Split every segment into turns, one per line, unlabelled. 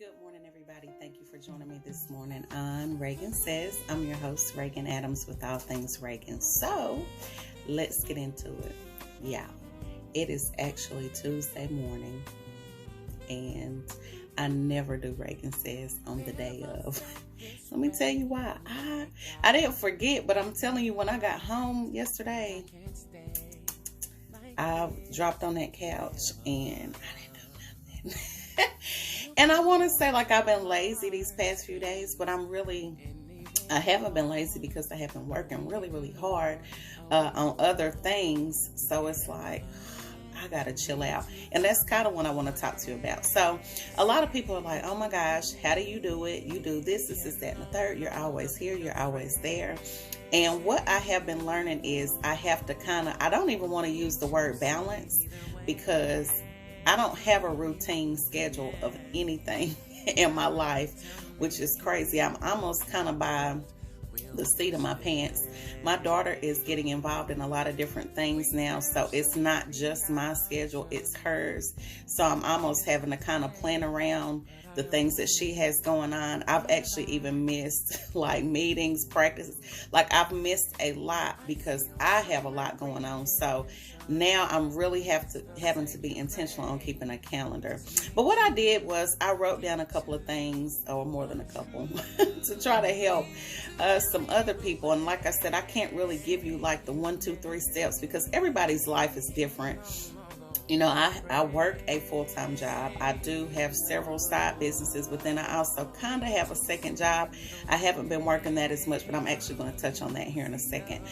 Good morning, everybody. Thank you for joining me this morning on Regan Says. I'm your host, Regan Adams, with All Things Regan. So, let's get into it. Yeah, it is actually Tuesday morning, and I never do Regan Says on the day of. Let me tell you why. I didn't forget, but I'm telling you, when I got home yesterday, I dropped on that couch and I didn't do nothing. And I want to say, like, I've been lazy these past few days, but I haven't been lazy because I have been working really, really hard on other things. So it's like, I got to chill out. And that's kind of what I want to talk to you about. So a lot of people are like, oh my gosh, how do you do it? You do this, that, and the third. You're always here. You're always there. And what I have been learning is I have to I don't even want to use the word balance, because I don't have a routine schedule of anything in my life, which is crazy. I'm almost kind of by the seat of my pants. My daughter is getting involved in a lot of different things now, so it's not just my schedule, it's hers. So I'm almost having to kind of plan around the things that she has going on. I've actually even missed like meetings, practices. Like, I've missed a lot because I have a lot going on. So now I'm really having to be intentional on keeping a calendar. But what I did was I wrote down a couple of things, or more than a couple, to try to help some other people. And like I said, I can't really give you like the 1, 2, 3 steps, because everybody's life is different. You know, I work a full-time job. I do have several side businesses, but then I also kind of have a second job. I haven't been working that as much, but I'm actually going to touch on that here in a second.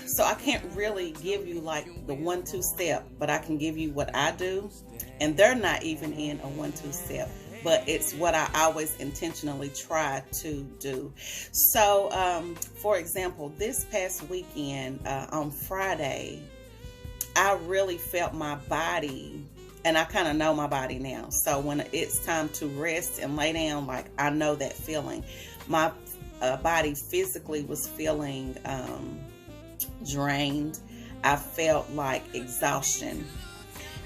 So I can't really give you like the 1, 2 step, but I can give you what I do. And they're not even in a 1, 2 step, but it's what I always intentionally try to do. So, for example, this past weekend, on Friday, I really felt my body, and I kind of know my body now. So when it's time to rest and lay down, like, I know that feeling. My body physically was feeling drained. I felt like exhaustion.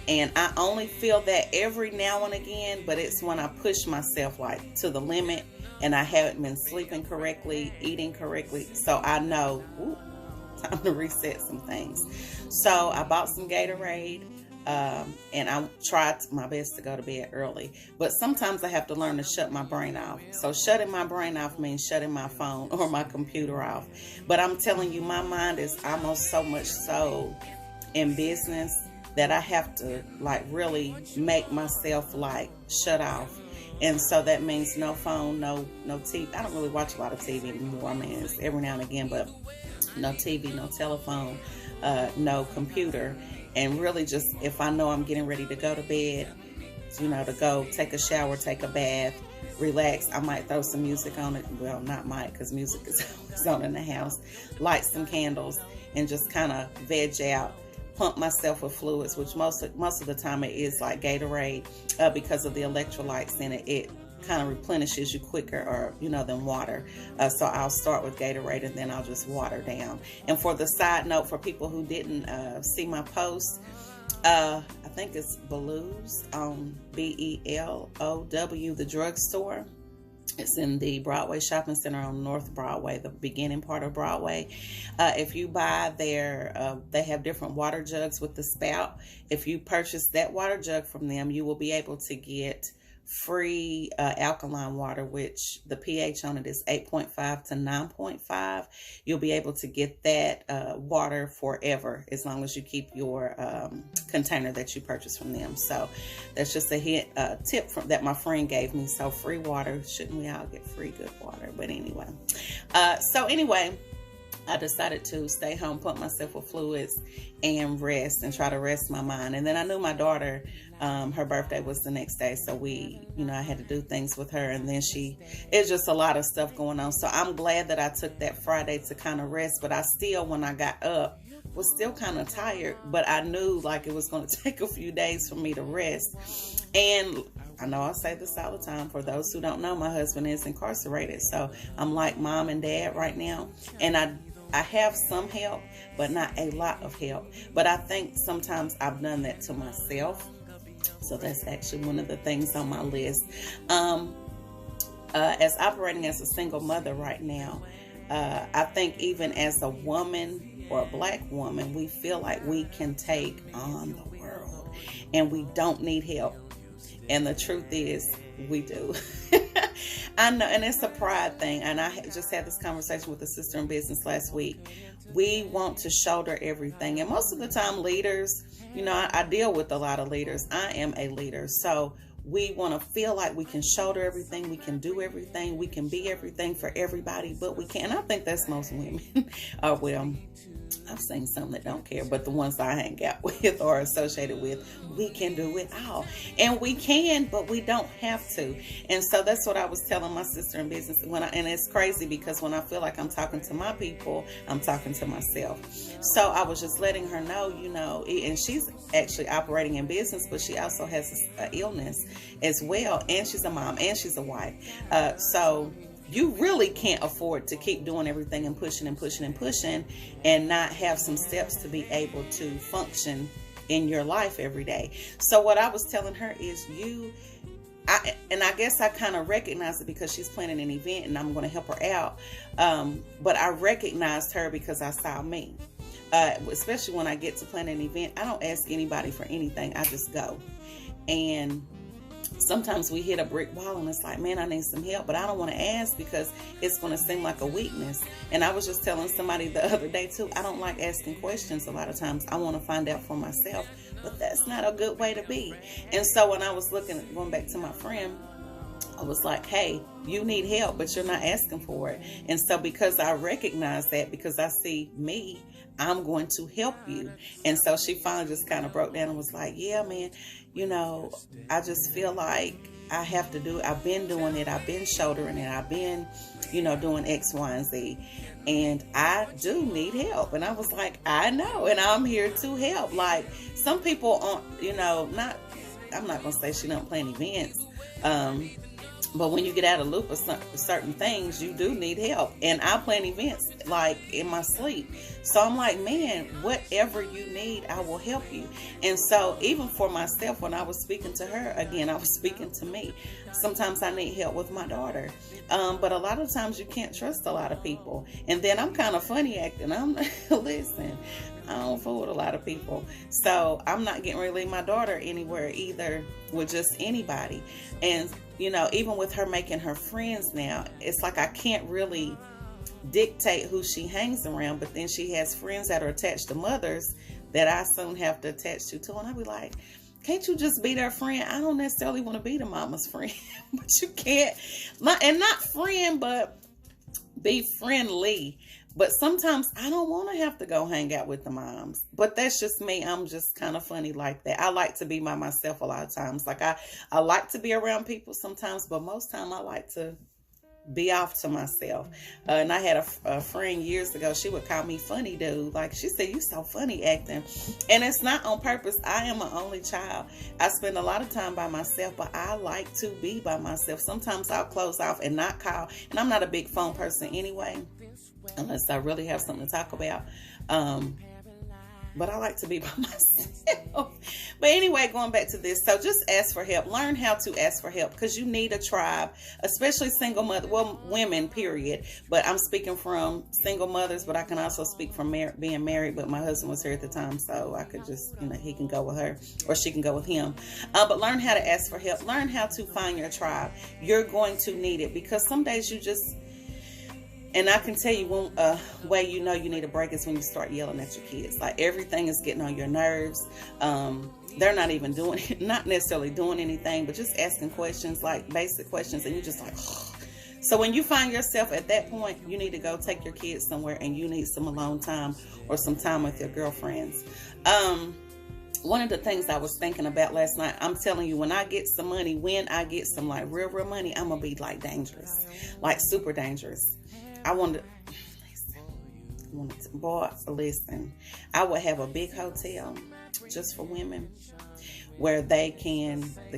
And I only feel that every now and again, but it's when I push myself like to the limit and I haven't been sleeping correctly, eating correctly. So I know, time to reset some things. So I bought some Gatorade, and I tried my best to go to bed early. But sometimes I have to learn to shut my brain off. So shutting my brain off means shutting my phone or my computer off. But I'm telling you, my mind is almost so much so in business that I have to like really make myself like shut off. And so that means no phone, no TV. I don't really watch a lot of TV anymore. I mean, it's every now and again, but no TV, no telephone, no computer. And really just, if I know I'm getting ready to go to bed, you know, to go take a shower, take a bath, relax, I might throw some music on it. Well, not might, because music is always on in the house. Light some candles and just kind of veg out. Pump myself with fluids, which most of the time it is like Gatorade, because of the electrolytes in it. It kind of replenishes you quicker, or than water. So I'll start with Gatorade and then I'll just water down. And for the side note, for people who didn't see my post, I think it's Belows on BELOW, the drugstore. It's in the Broadway Shopping Center on North Broadway, the beginning part of Broadway. If you buy their, they have different water jugs with the spout. If you purchase that water jug from them, you will be able to get free alkaline water, which the pH on it is 8.5 to 9.5. You'll be able to get that water forever, as long as you keep your container that you purchase from them. So that's just a tip that my friend gave me. So free water, shouldn't we all get free good water? But anyway, I decided to stay home, pump myself with fluids, and rest, and try to rest my mind. And then I knew my daughter, her birthday was the next day, so I had to do things with her. And then it's just a lot of stuff going on. So I'm glad that I took that Friday to kind of rest. But I still, when I got up, was still kind of tired. But I knew like it was going to take a few days for me to rest. And I know I say this all the time. For those who don't know, my husband is incarcerated. So I'm like mom and dad right now. And I have some help, but not a lot of help. But I think sometimes I've done that to myself. So that's actually one of the things on my list. As operating as a single mother right now, I think even as a woman or a black woman, we feel like we can take on the world and we don't need help. And the truth is, we do. I know, and it's a pride thing. And I just had this conversation with a sister in business last week. We want to shoulder everything. And most of the time, leaders, I deal with a lot of leaders. I am a leader. So we want to feel like we can shoulder everything, we can do everything, we can be everything for everybody, but we can't. I think that's most women. Well, I've seen some that don't care, but the ones I hang out with or associated with, we can do it all. And we can, but we don't have to. And so that's what I was telling my sister in business. And it's crazy because when I feel like I'm talking to my people, I'm talking to myself. So I was just letting her know, and she's actually operating in business, but she also has an illness as well. And she's a mom and she's a wife. So you really can't afford to keep doing everything and pushing and pushing and pushing and not have some steps to be able to function in your life every day. So what I was telling her is I guess I kind of recognized it because she's planning an event and I'm going to help her out. But I recognized her because I saw me. Especially when I get to plan an event, I don't ask anybody for anything. I just go. And sometimes we hit a brick wall and it's like, man, I need some help, but I don't want to ask because it's going to seem like a weakness. And I was just telling somebody the other day too, I don't like asking questions a lot of times. I want to find out for myself, but that's not a good way to be. And so when I was going back to my friend, I was like, hey, you need help, but you're not asking for it. And so because I recognize that, because I see me, I'm going to help you. And so she finally just kind of broke down and was like, yeah, man, I just feel like I have to do it. I've been doing it. I've been shouldering it. I've been, doing X, Y, and Z. And I do need help. And I was like, I know. And I'm here to help. Like some people aren't, I'm not going to say she don't plan events. But when you get out of loop of certain things, you do need help. And I plan events like in my sleep. So I'm like, man, whatever you need, I will help you. And so even for myself, when I was speaking to her, again, I was speaking to me. Sometimes I need help with my daughter. But a lot of times you can't trust a lot of people. And then I'm kind of funny acting. Listen, I don't fool with a lot of people. So I'm not getting ready to leave my daughter anywhere either with just anybody. And, even with her making her friends now, it's like I can't really dictate who she hangs around, but then she has friends that are attached to mothers that I soon have to attach to too. And I'll be like, can't you just be their friend? I don't necessarily want to be the mama's friend, but you can't, not friend, but be friendly. But sometimes I don't want to have to go hang out with the moms. But that's just me. I'm just kind of funny like that. I like to be by myself a lot of times. Like I like to be around people sometimes, but most time I like to be off to myself. And I had a friend years ago. She would call me funny dude. Like she said, you so funny acting. And it's not on purpose. I am an only child. I spend a lot of time by myself, but I like to be by myself. Sometimes I'll close off and not call. And I'm not a big phone person anyway, unless I really have something to talk about. But I like to be by myself. But anyway, going back to this. So just ask for help. Learn how to ask for help because you need a tribe, especially single mother, well, women, period. But I'm speaking from single mothers, but I can also speak from being married. But my husband was here at the time, so I could just, he can go with her or she can go with him. But learn how to ask for help. Learn how to find your tribe. You're going to need it because some days you just... And I can tell you one way you know you need a break is when you start yelling at your kids. Like everything is getting on your nerves. They're not even doing it, not necessarily doing anything, but just asking questions, like basic questions. And you're just like, oh. So when you find yourself at that point, you need to go take your kids somewhere and you need some alone time or some time with your girlfriends. One of the things I was thinking about last night, I'm telling you, when I get some money, when I get some like real money, I'm going to be like dangerous, like super dangerous. I wanted to, listen, I would have a big hotel just for women where the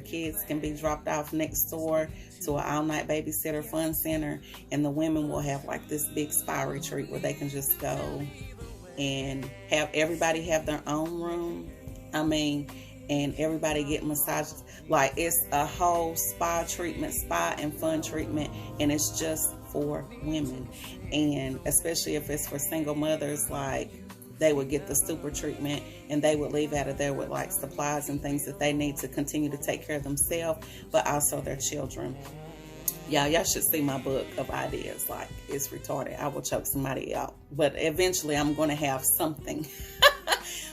kids can be dropped off next door to an all-night babysitter fun center, and the women will have like this big spa retreat where they can just go and have everybody have their own room. I mean, and everybody get massages. Like, it's a whole spa and fun treatment, and it's just for women. And especially if it's for single mothers, like, they would get the super treatment, and they would leave out of there with like supplies and things that they need to continue to take care of themselves, but also their children. Y'all should see my book of ideas. Like, it's retarded. I will choke somebody out, but eventually I'm going to have something.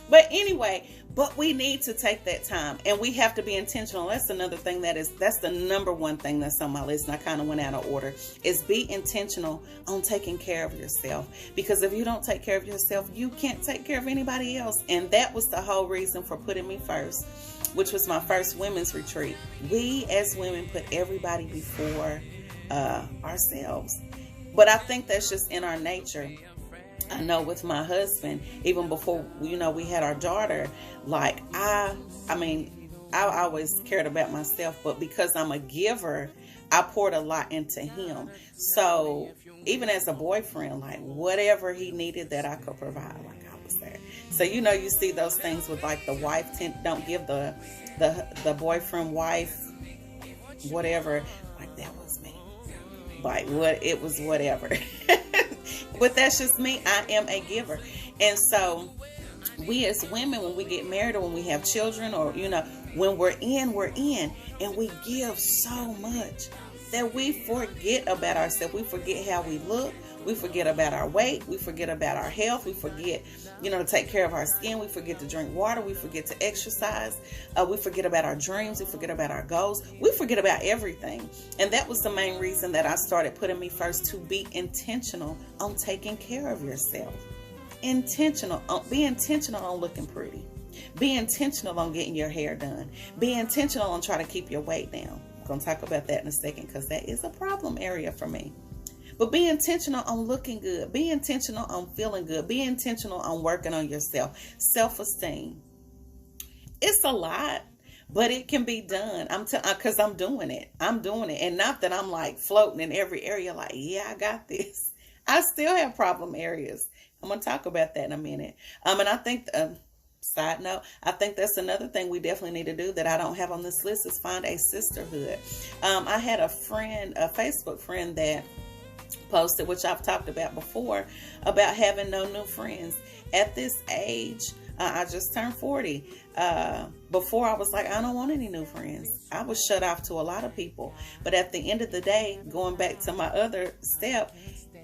But anyway, but we need to take that time, and we have to be intentional. That's another thing that's the number one thing that's on my list, and I kind of went out of order, is be intentional on taking care of yourself. Because if you don't take care of yourself, you can't take care of anybody else. And that was the whole reason for putting me first, which was my first women's retreat. We as women put everybody before ourselves. But I think that's just in our nature. I know with my husband, even before, we had our daughter, like, I always cared about myself, but because I'm a giver, I poured a lot into him. So even as a boyfriend, like, whatever he needed that I could provide, like, I was there. So, you see those things with like the wife don't give the boyfriend wife whatever, like, that was me. Like, it was whatever. But that's just me. I am a giver. And so we as women, when we get married or when we have children, or, when we're in, and we give so much that we forget about ourselves. We forget how we look. We forget about our weight. We forget about our health. We forget, to take care of our skin. We forget to drink water. We forget to exercise. We forget about our dreams. We forget about our goals. We forget about everything. And that was the main reason that I started putting me first, to be intentional on taking care of yourself. Be intentional on looking pretty. Be intentional on getting your hair done. Be intentional on trying to keep your weight down. I'm going to talk about that in a second, because that is a problem area for me. But be intentional on looking good. Be intentional on feeling good. Be intentional on working on yourself. Self-esteem. It's a lot, but it can be done. Because I'm doing it. I'm doing it. And not that I'm like floating in every area like, yeah, I got this. I still have problem areas. I'm going to talk about that in a minute. And I think, side note, I think that's another thing we definitely need to do that I don't have on this list, is find a sisterhood. I had a Facebook friend that posted, which I've talked about before, about having no new friends. At this age, I just turned 40. Before, I was like, I don't want any new friends. I was shut off to a lot of people. But at the end of the day, going back to my other step,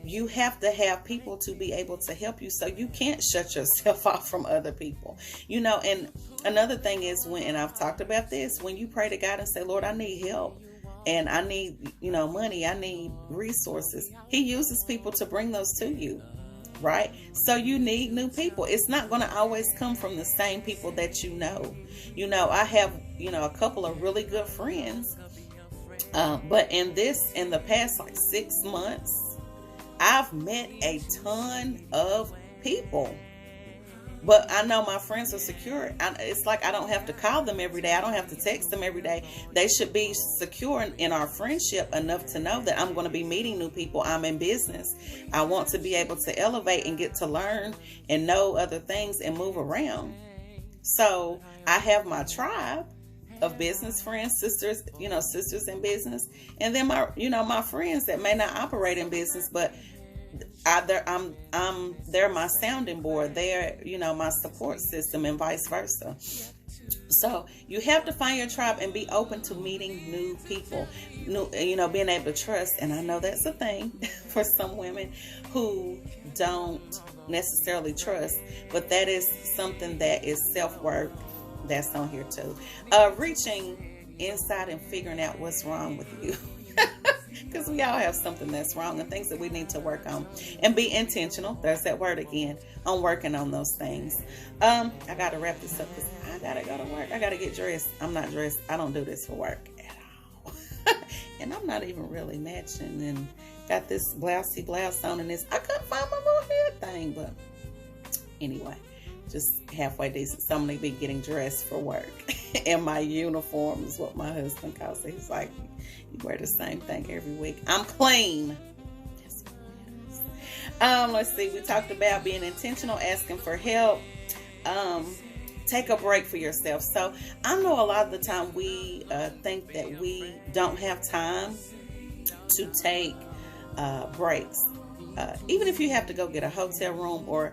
you have to have people to be able to help you. So you can't shut yourself off from other people. And another thing is, and I've talked about this, when you pray to God and say, Lord, I need help, and I need, money, I need resources, He uses people to bring those to you, right? So you need new people. It's not going to always come from the same people that you know. I have, a couple of really good friends, but in the past like 6 months, I've met a ton of people. But I know my friends are secure. It's like I don't have to call them every day. I don't have to text them every day. They should be secure in our friendship enough to know that I'm going to be meeting new people. I'm in business. I want to be able to elevate and get to learn and know other things and move around. So I have my tribe of business friends, sisters in business. And then my friends that may not operate in business, but they're my sounding board. They're, my support system, and vice versa. So you have to find your tribe and be open to meeting new people, being able to trust. And I know that's a thing for some women who don't necessarily trust, but that is something that is self-work that's on here too. Reaching inside and figuring out what's wrong with you. Because we all have something that's wrong and things that we need to work on. And be intentional, there's that word again, on working on those things. I got to wrap this up because I got to go to work. I got to get dressed. I'm not dressed. I don't do this for work at all. And I'm not even really matching, and got this blousey blouse on, and this, I couldn't find my little hair thing. But anyway, just halfway decent. So I'm going to be getting dressed for work. And my uniform is what my husband calls it. He's like, you wear the same thing every week. I'm clean. That's what it is. Let's see. We talked about being intentional, asking for help. take a break for yourself. So I know a lot of the time we think that we don't have time to take breaks. Even if you have to go get a hotel room, or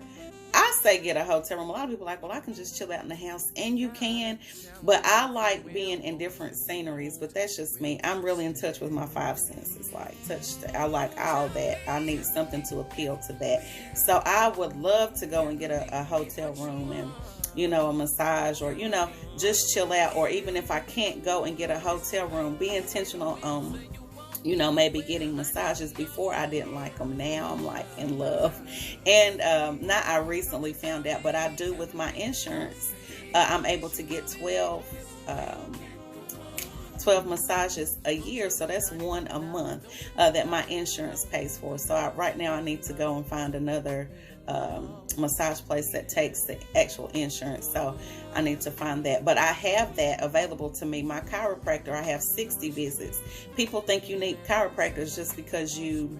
I say get a hotel room. A lot of people are like, well, I can just chill out in the house, and you can, but I like being in different sceneries. But that's just me. I'm really in touch with my five senses, like touch. I like all that. I need something to appeal to that. So I would love to go and get a hotel room and, you know, a massage, or, you know, just chill out. Or even if I can't go and get a hotel room, be intentional on, you know, maybe getting massages. Before I didn't like them. Now I'm like in love. And not I recently found out, but I do with my insurance. I'm able to get 12 massages a year. So that's one a month that my insurance pays for. So right now I need to go and find another massage place that takes the actual insurance. So I need to find that. But I have that available to me. My chiropractor, I have 60 visits. People think you need chiropractors just because you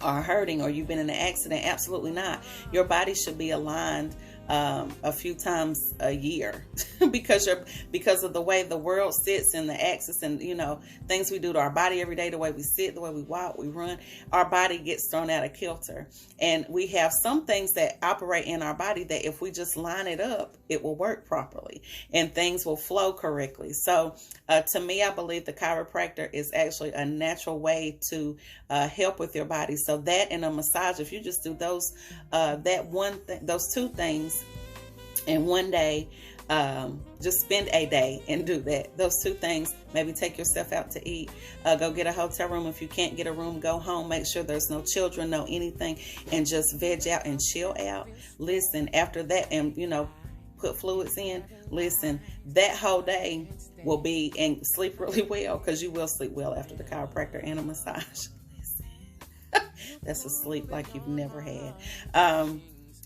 are hurting or you've been in an accident. Absolutely not. Your body should be aligned a few times a year because of the way the world sits in the axis, and, you know, things we do to our body every day, the way we sit, the way we walk, we run, our body gets thrown out of kilter. And we have some things that operate in our body that if we just line it up, it will work properly and things will flow correctly. So to me, I believe the chiropractor is actually a natural way to help with your body. So that and a massage, if you just do those those two things in one day, just spend a day and do those two things. Maybe take yourself out to eat, go get a hotel room. If you can't get a room, go home, make sure there's no children, no anything, and just veg out and chill out. Listen, after that, and, you know, put fluids in, listen, that whole day will be, and sleep really well, because you will sleep well after the chiropractor and a massage. That's a sleep like you've never had.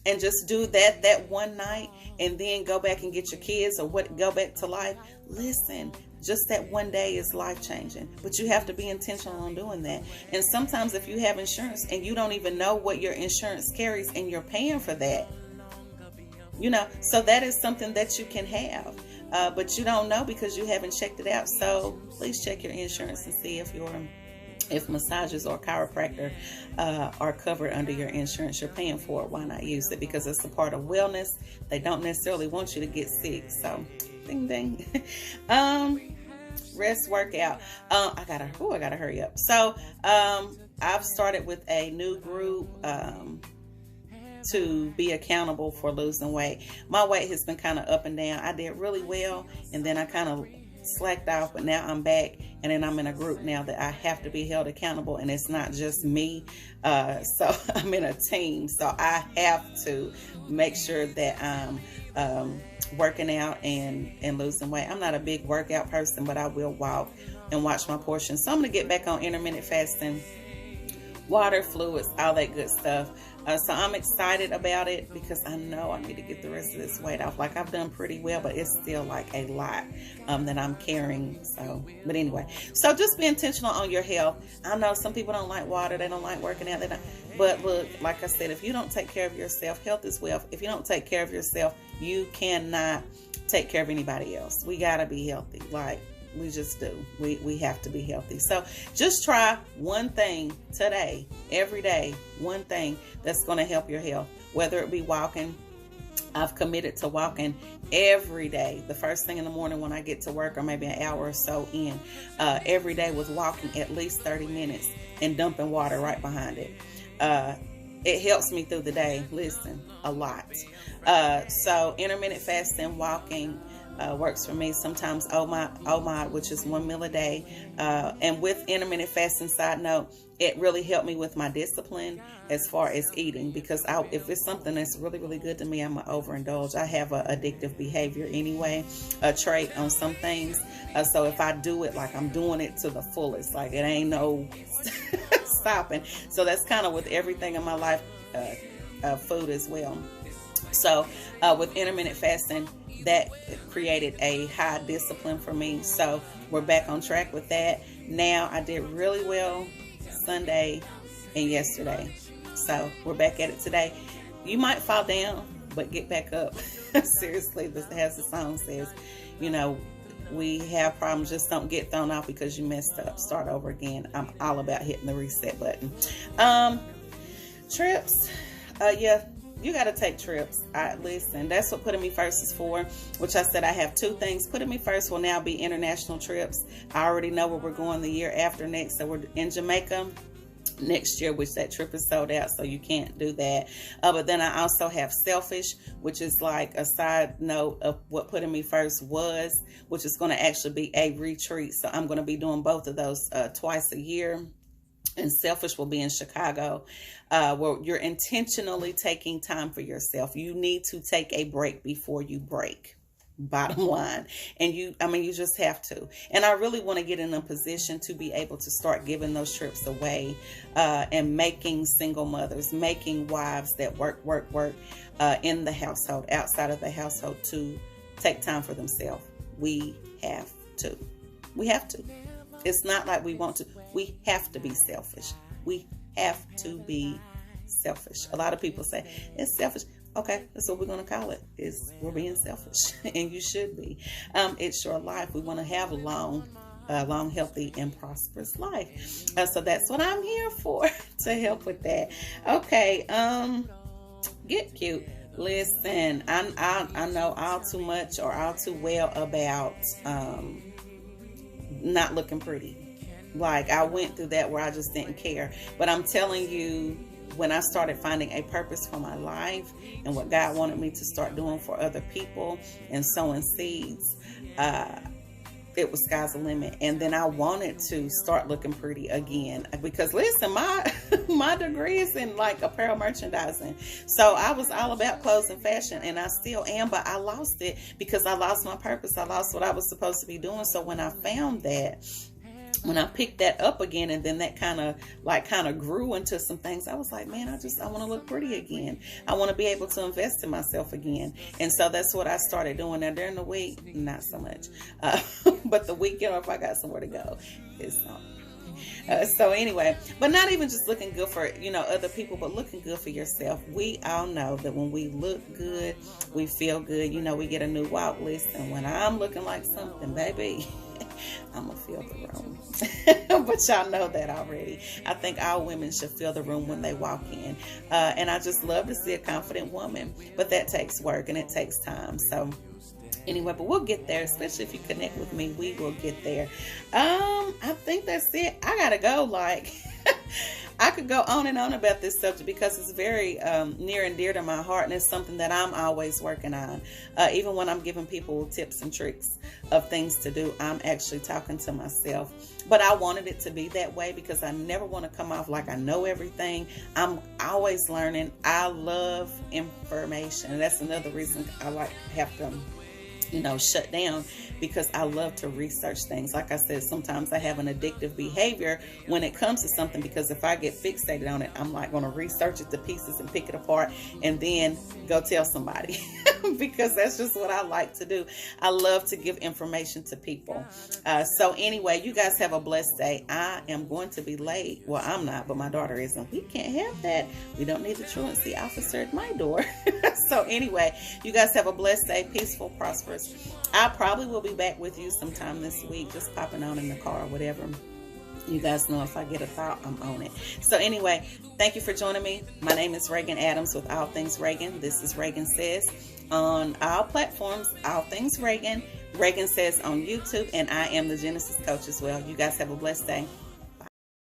And just do that one night, and then go back and get your kids, or go back to life. Listen, just that one day is life changing, but you have to be intentional on doing that. And sometimes if you have insurance and you don't even know what your insurance carries, and you're paying for that, you know, so that is something that you can have, but you don't know because you haven't checked it out. So please check your insurance and see if massages or chiropractor are covered under your insurance. You're paying for it. Why not use it? Because it's a part of wellness. They don't necessarily want you to get sick. So, ding ding. Rest, workout. I gotta hurry up. So, I've started with a new group to be accountable for losing weight. My weight has been kind of up and down. I did really well, and then I kind of slacked off, but now I'm back, and then I'm in a group now that I have to be held accountable, and it's not just me. So I'm in a team, so I have to make sure that I'm working out and losing weight. I'm not a big workout person, but I will walk and watch my portions. So I'm going to get back on intermittent fasting, water, fluids, all that good stuff. So I'm excited about it because I know I need to get the rest of this weight off. Like, I've done pretty well, but it's still like a lot that I'm carrying. So, but anyway, so just be intentional on your health. I know some people don't like water. They don't like working out. But look, like I said, if you don't take care of yourself, health is wealth. If you don't take care of yourself, you cannot take care of anybody else. We got to be healthy. Like, we just do. We have to be healthy. So just try one thing today, every day, one thing that's going to help your health, whether it be walking. I've committed to walking every day, the first thing in the morning when I get to work, or maybe an hour or so in, every day, with walking at least 30 minutes and dumping water right behind it. It helps me through the day. Listen, a lot. So intermittent fasting, walking, works for me. Sometimes OMAD, which is 1 meal a day. And with intermittent fasting, side note, it really helped me with my discipline as far as eating, because if it's something that's really, really good to me, I'm going to overindulge. I have an addictive behavior anyway, a trait on some things. So if I do it, like, I'm doing it to the fullest, like it ain't no stopping. So that's kind of with everything in my life, food as well. So with intermittent fasting, that created a high discipline for me. So we're back on track with that. Now, I did really well Sunday and yesterday. So we're back at it today. You might fall down, but get back up. Seriously, this as the song says, you know, we have problems, just don't get thrown off because you messed up. Start over again. I'm all about hitting the reset button. Trips, yeah, you got to take trips. Listen, that's what Putting Me First is for, which I said I have 2 things. Putting Me First will now be international trips. I already know where we're going the year after next. So we're in Jamaica next year, which that trip is sold out, so you can't do that. But then I also have Selfish, which is like a side note of what Putting Me First was, which is going to actually be a retreat. So I'm going to be doing both of those twice a year. And Selfish will be in Chicago, where you're intentionally taking time for yourself. You need to take a break before you break. Bottom line. And you just have to. And I really want to get in a position to be able to start giving those trips away, and making single mothers, making wives that work in the household, outside of the household, to take time for themselves. We have to. We have to. It's not like we want to. We have to be selfish. We have to be selfish. A lot of people say it's selfish. Okay, that's what we're going to call it. We're being selfish, and you should be. It's your life. We want to have a long, healthy, and prosperous life. So that's what I'm here for, to help with that. Okay, get cute. Listen, I know all too much or all too well about not looking pretty. Like, I went through that where I just didn't care. But I'm telling you, when I started finding a purpose for my life and what God wanted me to start doing for other people and sowing seeds, it was sky's the limit. And then I wanted to start looking pretty again, because listen, my degree is in like apparel merchandising. So I was all about clothes and fashion, and I still am, but I lost it because I lost my purpose. I lost what I was supposed to be doing. So when I found that, when I picked that up again, and then that kind of grew into some things, I was like, man, I want to look pretty again. I want to be able to invest in myself again. And so that's what I started doing. Now during the week, not so much, but the weekend, or if I got somewhere to go, it's not. So anyway, but not even just looking good for, other people, but looking good for yourself. We all know that when we look good, we feel good. We get a new walk list, and when I'm looking like something, baby, I'm gonna feel the room. But y'all know that already. I think all women should feel the room when they walk in. And I just love to see a confident woman, but that takes work and it takes time. So anyway, but we'll get there, especially if you connect with me, we will get there. I think that's it. I gotta go. I could go on and on about this subject because it's very near and dear to my heart, and it's something that I'm always working on. Even when I'm giving people tips and tricks of things to do, I'm actually talking to myself. But I wanted it to be that way because I never want to come off like I know everything. I'm always learning. I love information, and that's another reason I have to shut down, because I love to research things. Like I said, sometimes I have an addictive behavior when it comes to something, because if I get fixated on it, I'm like going to research it to pieces and pick it apart and then go tell somebody because that's just what I like to do. I love to give information to people. So anyway, you guys have a blessed day. I am going to be late. Well, I'm not, but my daughter isn't. We can't have that. We don't need the truancy officer at my door. So anyway, you guys have a blessed day, peaceful, prosperous. I probably will be back with you sometime this week, just popping on in the car or whatever. You guys know if I get a thought, I'm on it. So anyway, thank you for joining me. My name is Regan Adams with All Things Regan. This is Regan Says on all platforms, All Things Regan. Regan Says on YouTube, and I am the Genesis Coach as well. You guys have a blessed day.